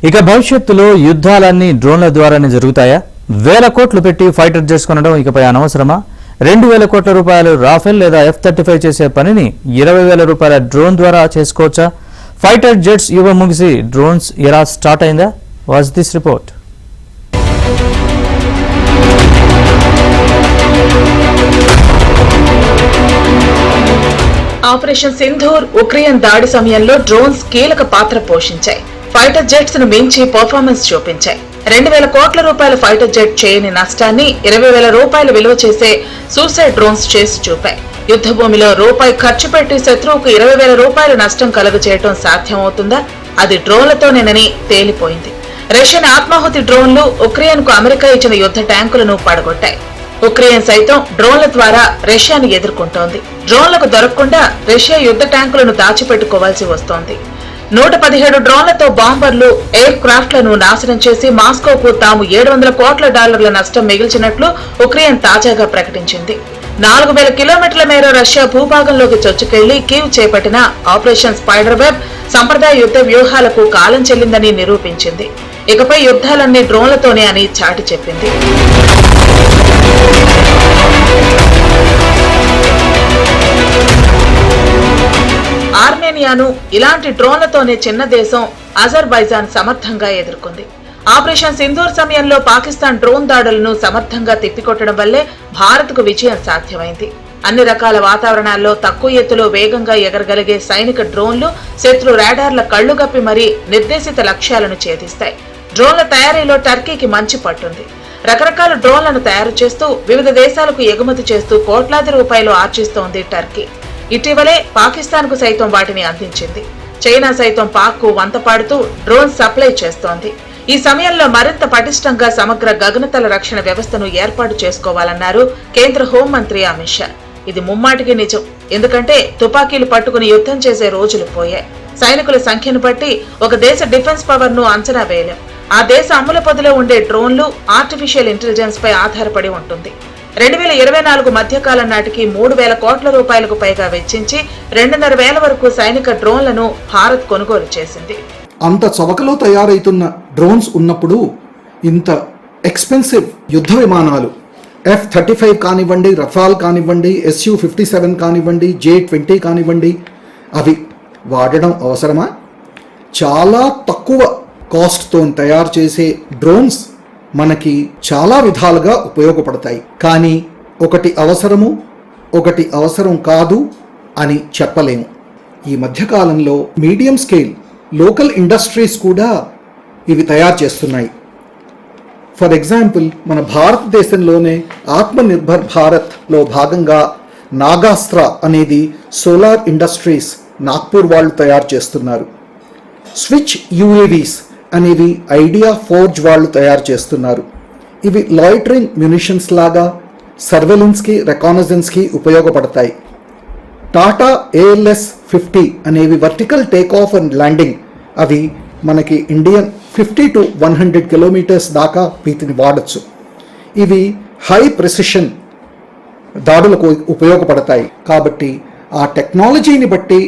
ఇక భవిష్యత్తులో యుద్ధాలన్నీ డ్రోన్ల ద్వారానే జరుగుతాయా? వేల కోట్లు పెట్టి ఫైటర్ జెట్స్ కొనడం ఇకపై అనవసరమా? 2,000 కోట్ల రూపాయలు రాఫెల్ లేదా F-35 చేసే పనిని 20,000 రూపాయల డ్రోన్ ద్వారా చేసుకోవచ్చా? ఫైటర్ జెట్స్ యుగం ముగిసి డ్రోన్స్ ఎలా స్టార్ట్ అయిందా? Watch this report. Operation Sindoor Ukraine దాడి సమయంలో డ్రోన్స్ కీలక పాత్ర పోషించాయి. ఫైటర్ జెట్స్ ను మించి పర్ఫార్మెన్స్ చూపించాయి. 2,000 కోట్ల రూపాయల ఫైటర్ జెట్ చేయని నష్టాన్ని 20,000 రూపాయలు విలువ చేసే సూసైడ్ డ్రోన్స్ చేసి చూపాయి. యుద్ధ భూమిలో రూపాయి ఖర్చు పెట్టి శత్రువుకు 20,000 రూపాయల నష్టం కలుగ చేయడం సాధ్యమవుతుందా? అది డ్రోన్లతోనేనని తేలిపోయింది. రష్యన్ ఆత్మాహుతి డ్రోన్లు ఉక్రెయిన్ కు అమెరికా ఇచ్చిన యుద్ధ ట్యాంకులను పడగొట్టాయి. ఉక్రెయిన్ సైతం డ్రోన్ల ద్వారా రష్యాను ఎదుర్కొంటోంది. డ్రోన్లకు దొరకకుండా రష్యా యుద్ధ ట్యాంకులను దాచిపెట్టుకోవాల్సి వస్తోంది. 117 డ్రోన్లతో బాంబర్లు, ఎయిర్ క్రాఫ్ట్లను నాశనం చేసి మాస్కోకు తాము $700 కోట్ల నష్టం మిగిల్చినట్లు ఉక్రెయిన్ తాజాగా ప్రకటించింది. 4,000 కిలోమీటర్ల మేర రష్యా భూభాగంలోకి చొచ్చుకెళ్లి కీవ్ చేపట్టిన ఆపరేషన్ స్పైడర్ వెబ్ సంప్రదాయ యుద్ధ వ్యూహాలకు కాలం చెల్లిందని నిరూపించింది. ఇకపై యుద్ధాలన్నీ డ్రోన్లతోనే అని చాటి చెప్పింది. ఆర్మేనియాను ఇలాంటి డ్రోన్లతోనే చిన్న దేశం అజర్బైజాన్ సమర్థంగా ఎదుర్కొంది. ఆపరేషన్ సింధూర్ సమయంలో పాకిస్తాన్ డ్రోన్ దాడులను సమర్థంగా తిప్పికొట్టడం వల్లే భారత్కు విజయం సాధ్యమైంది. అన్ని రకాల వాతావరణాల్లో తక్కువ ఎత్తులో వేగంగా ఎగరగలిగే సైనిక డ్రోన్లు శత్రు రాడార్ల కళ్లుగప్పి మరీ నిర్దేశిత లక్ష్యాలను ఛేదిస్తాయి. డ్రోన్ల తయారీలో టర్కీకి మంచి పట్టుంది. రకరకాల డ్రోన్లను తయారు చేస్తూ వివిధ దేశాలకు ఎగుమతి చేస్తూ కోట్లాది రూపాయలు ఆర్జిస్తోంది టర్కీ. ఇటీవలే పాకిస్తాన్ కు సైతం వాటిని అందించింది. చైనా సైతం పాక్ కు వంతపాడుతూ డ్రోన్ సప్లై చేస్తోంది. ఈ సమయంలో మరింత పటిష్టంగా సమగ్ర గగనతల రక్షణ వ్యవస్థను ఏర్పాటు చేసుకోవాలన్నారు కేంద్ర హోంమంత్రి అమిత్ షా. ఇది ముమ్మాటికి నిజం. ఎందుకంటే తుపాకీలు పట్టుకుని యుద్ధం చేసే రోజులు పోయాయి. సైనికుల సంఖ్యను బట్టి ఒక దేశ డిఫెన్స్ పవర్ ను అంచనా వేయలేం. ఆ దేశ అమ్ముల పొదిలో ఉండే డ్రోన్లు ఆర్టిఫిషియల్ ఇంటెలిజెన్స్ పై ఆధారపడి ఉంటుంది. 2024 మధ్యకాలం నాటికి 3,000 కోట్ల రూపాయలకు పైగా వెచ్చించి 2,500 వరకు సైనిక డ్రోన్లను భారత్ కొనుగోలు చేసింది. అంత చవకలో తయారైతున్న డ్రోన్స్ ఉన్నప్పుడు ఇంత ఎక్స్పెన్సివ్ యుద్ధ విమానాలు F-35 కానివ్వండి, రఫాల్ కానివ్వండి, Su-57 కానివ్వండి, J-20 కానివ్వండి, అవి వాడడం అవసరమా? చాలా తక్కువ కాస్ట్తో తయారు చేసే డ్రోన్స్ మనకి చాలా విధాలుగా ఉపయోగపడతాయి. కానీ ఒకటి అవసరము, ఒకటి అవసరం కాదు అని చెప్పలేము. ఈ మధ్యకాలంలో మీడియం స్కేల్ లోకల్ ఇండస్ట్రీస్ కూడా ఇవి తయారు చేస్తున్నాయి. ఫర్ ఎగ్జాంపుల్, మన భారతదేశంలోనే ఆత్మనిర్భర్ భారత్లో భాగంగా నాగాస్త్ర అనేది సోలార్ ఇండస్ట్రీస్ నాగ్పూర్ వాళ్ళు తయారు చేస్తున్నారు. స్విచ్ UAVs అనేవి ఐడియా ఫోర్జ్ వాళ్ళు తయారు చేస్తున్నారు. ఇవి లాయిటరింగ్ మ్యునిషన్స్ లాగా సర్వేలెన్స్కి, రెకానజెన్స్కి ఉపయోగపడతాయి. టాటా ALS-50 అనేవి vertical take off and landing. అవి మనకి ఇండియన్ 50 to 100 కిలోమీటర్స్ దాకా వీటిని వాడచ్చు. ఇవి హై ప్రెసిషన్ దాడులకు ఉపయోగపడతాయి. కాబట్టి ఆ టెక్నాలజీని బట్టి,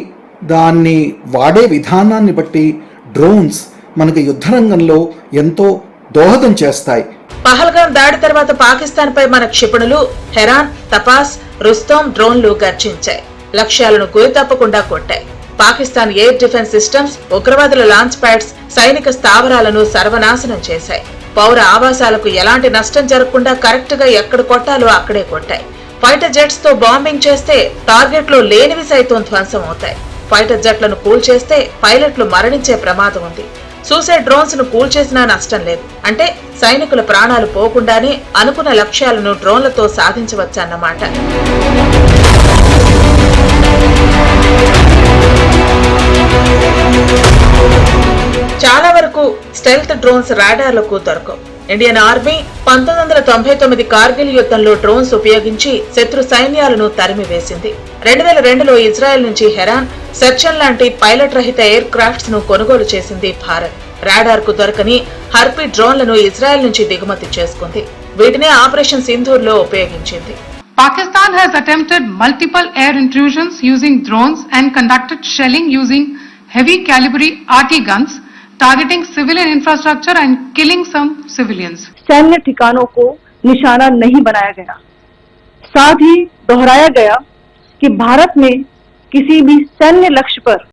దాన్ని వాడే విధానాన్ని బట్టి డ్రోన్స్ మనకి యుద్ధ రంగంలో ఎంతో దోహదం చేస్తాయి. పహల్గామ్ దాడి తర్వాత పాకిస్తాన్ పై మన క్షిపణులు హెరాన్, తపాస్, రుస్తోం డ్రోన్లు గర్జించాయి. లక్ష్యాలను గురి తప్పకుండా కొట్టాయి. పాకిస్తాన్ ఎయిర్ డిఫెన్స్ సిస్టమ్స్, ఉగ్రవాదుల లాంచ్ ప్యాడ్స్, సైనిక స్థావరాలను సర్వనాశనం చేశాయి. పౌర ఆవాసాలకు ఎలాంటి నష్టం జరగకుండా కరెక్ట్ గా ఎక్కడ కొట్టాలో అక్కడే కొట్టాయి. ఫైటర్ జెట్స్ తో బాంబింగ్ చేస్తే టార్గెట్ లో లేనివి సైతం ధ్వంసం అవుతాయి. ఫైటర్ జెట్లను కూల్చేస్తే పైలట్లు మరణించే ప్రమాదం ఉంది. సూసైడ్ డ్రోన్స్ ను కూల్చేసినా నష్టం లేదు. అంటే సైనికుల ప్రాణాలు పోకుండానే అనుకున్న లక్ష్యాలను డ్రోన్లతో సాధించవచ్చన్నమాట. చాలా వరకు స్టెల్త్ డ్రోన్స్ రాడార్లకు దొరకవు. ఇండియన్ ఆర్మీ 1999 కార్గిల్ యుద్ధంలో డ్రోన్స్ ఉపయోగించి శత్రు సైన్యాలను తరిమివేసింది. 2002లో ఇజ్రాయెల్ నుంచి హెరాన్, సెర్చన్ లాంటి పైలట్ రహిత ఎయిర్ క్రాఫ్ట్స్ ను కొనుగోలు చేసింది భారత్. రాడార్ కు దొరకని హర్పీ డ్రోన్లను ఇజ్రాయెల్ నుంచి దిగుమతి చేసుకుంది. వీటినే ఆపరేషన్ సింధూర్ లో ఉపయోగించింది. Pakistan has attempted multiple air intrusions using drones and conducted shelling using heavy caliber RT guns targeting civilian infrastructure and killing some civilians. सैन्य ठिकानों को निशाना नहीं बनाया गया। साथ ही दोहराया गया कि भारत में किसी भी सैन्य लक्ष्य पर